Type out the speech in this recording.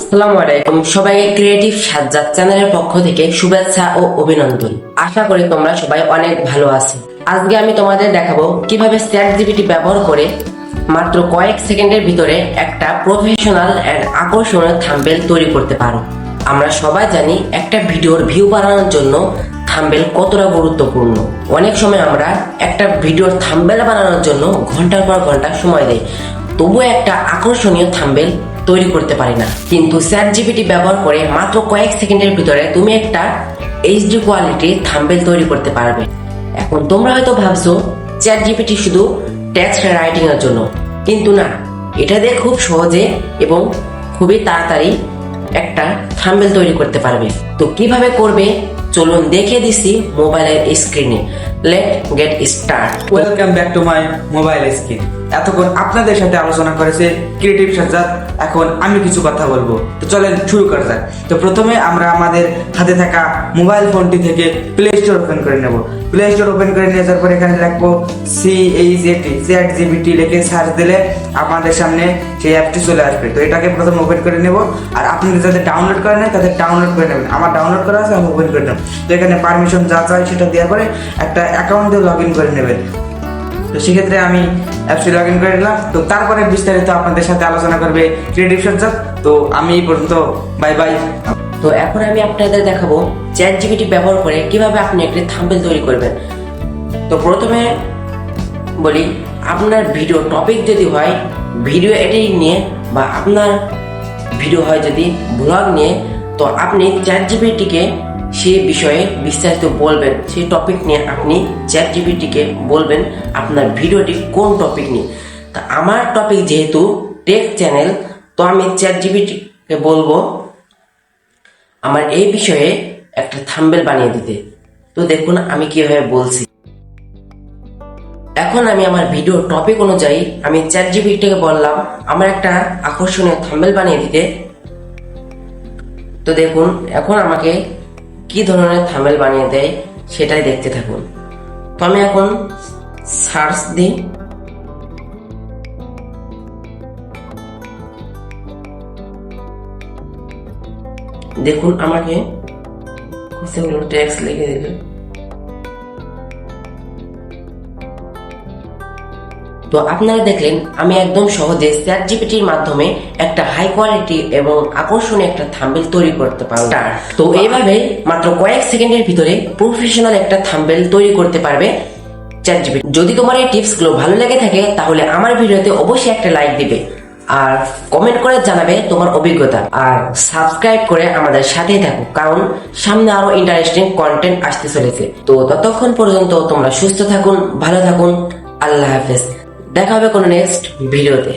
আসসালামু আলাইকুম, সবাইকে ক্রিয়েটিভ সাজ্জাদ চ্যানেলের পক্ষ থেকে শুভেচ্ছা ও অভিনন্দন। আশা করি তোমরা সবাই অনেক ভালো আছো। আজকে আমি তোমাদের দেখাবো কিভাবে চ্যাটজিপিটি ব্যবহার করে মাত্র কয়েক সেকেন্ডের ভিতরে একটা প্রফেশনাল এন্ড আকর্ষণীয় থাম্বনেল তৈরি করতে পারো। আমরা সবাই জানি একটা ভিডিওর ভিউ বাড়ানোর জন্য থাম্বনেল কতটা গুরুত্বপূর্ণ। অনেক সময় আমরা একটা ভিডিওর থাম্বনেল বানানোর জন্য ঘন্টার পর ঘন্টা সময় দেই, তবুও একটা আকর্ষণীয় থাম্বনেল তৈরি করতে পারি না। কিন্তু চ্যাটজিপিটি ব্যবহার করে মাত্র কয়েক সেকেন্ডের ভিতরে তুমি একটা এইচডি কোয়ালিটির থাম্বনেল তৈরি করতে পারবে। এখন তোমরা হয়তো ভাবছো চ্যাটজিপিটি শুধু টেক্সট রাইটিং এর জন্য, কিন্তু না, এটা দিয়ে খুব সহজে এবং খুবই তাড়াতাড়ি একটা থাম্বনেল তৈরি করতে পারবে। তো কিভাবে করবে চলুন দেখিয়ে দিচ্ছি মোবাইলের স্ক্রিনে। Late get start. Welcome back to my mobile screen. এতক্ষণ আপনাদের সাথে আলোচনা করেছে ক্রিয়েটিভ সাজ্জাদ। এখন আমি কিছু কথা বলবো, তো চলেন শুরু করা যাক। তো প্রথমে আমরা আমাদের হাতে থাকা মোবাইল ফোনটি থেকে প্লে স্টোর ওপেন করে নেব। প্লে স্টোর ওপেন করে নিয়ে যাওয়ার পর এখানে লিখবো চ্যাটজিপিটি লিখে সার্চ দিলে আমাদের সামনে সেই অ্যাপটি চলে আসবে। তো এটাকে প্রথমে ওপেন করে নেব, আর আপনাদের যাদের ডাউনলোড করে নেয় তাদের ডাউনলোড করে নেবেন। আমার ডাউনলোড করা আছে, আমি ওপেন করে নেব। তো এখানে পারমিশন যা চাই সেটা দেওয়ার পরে একটা অ্যাকাউন্ট দিয়ে লগ ইন করে নেবেন। তো সেক্ষেত্রে আমি অ্যাপসে লগ ইন করে নিলাম। তো তারপরে বিস্তারিত আপনাদের সাথে আলোচনা করবে ক্রিয়েটিভ সাজ্জাদ। তো আমি এই পর্যন্ত, বাই বাই। তো এখন আমি আপনাদের দেখাবো চ্যাটজিপিটি ব্যবহার করে কিভাবে আপনি একটি থাম্বনেল তৈরি করবেন। তো প্রথমে বলি, আপনার ভিডিও টপিক যদি হয় ভিডিও এডিটিং নিয়ে, বা আপনার ভিডিও হয় যদি ব্লগ নিয়ে, তো আপনি চ্যাটজিপিটিকে সেই বিষয়ে বিস্তারিত বলবেন। সেই টপিক নিয়ে আপনি চ্যাটজিপিটিকে বলবেন আপনার ভিডিওটি কোন টপিক নিয়ে। তা আমার টপিক যেহেতু টেক চ্যানেল, তো আমি চ্যাটজিপিটিকে বলবো আমার এই বিষয়ে একটা থাম্বনেল বানিয়ে দিতে। তো দেখুন আমি কিভাবে বলছি। এখন আমি আমার ভিডিও টপিক অনুযায়ী আমি চ্যাটজিপিটিকে বললাম আমার একটা আকর্ষণীয় থাম্বনেল বানিয়ে দিতে। তো দেখুন এখন আমাকে কি ধরনের থাম্বনেল বানিয়ে দেয় সেটাই দেখতে থাকুন। তো আমি এখন সার্চ দিই। দেখুন আমাকে টেক্সট লিখে দিল। তো আপনারা দেখলেন আমি একদম সহজে চ্যাটজিপিটির মাধ্যমে একটা হাই কোয়ালিটি এবং আকর্ষণীয় একটা থাম্বনেল তৈরি করতে পারবো। তো এইভাবে মাত্র কয়েক সেকেন্ডের ভিতরে প্রফেশনাল একটা থাম্বনেল তৈরি করতে পারবে চ্যাটজিপিটি। যদি তোমার এই টিপস গুলো ভালো লেগে থাকে তাহলে আমার ভিডিওতে অবশ্যই একটা লাইক দিবে, আর কমেন্ট করে জানাবে তোমার অভিজ্ঞতা, আর সাবস্ক্রাইব করে আমাদের সাথেই থাকো, কারণ সামনে আরো ইন্টারেস্টিং কন্টেন্ট আসতে চলেছে। তো ততক্ষণ পর্যন্ত তোমরা সুস্থ থাকুন, ভালো থাকুন। আল্লাহ হাফেজ। দেখা হবে কোনো নেক্সট ভিডিওতে।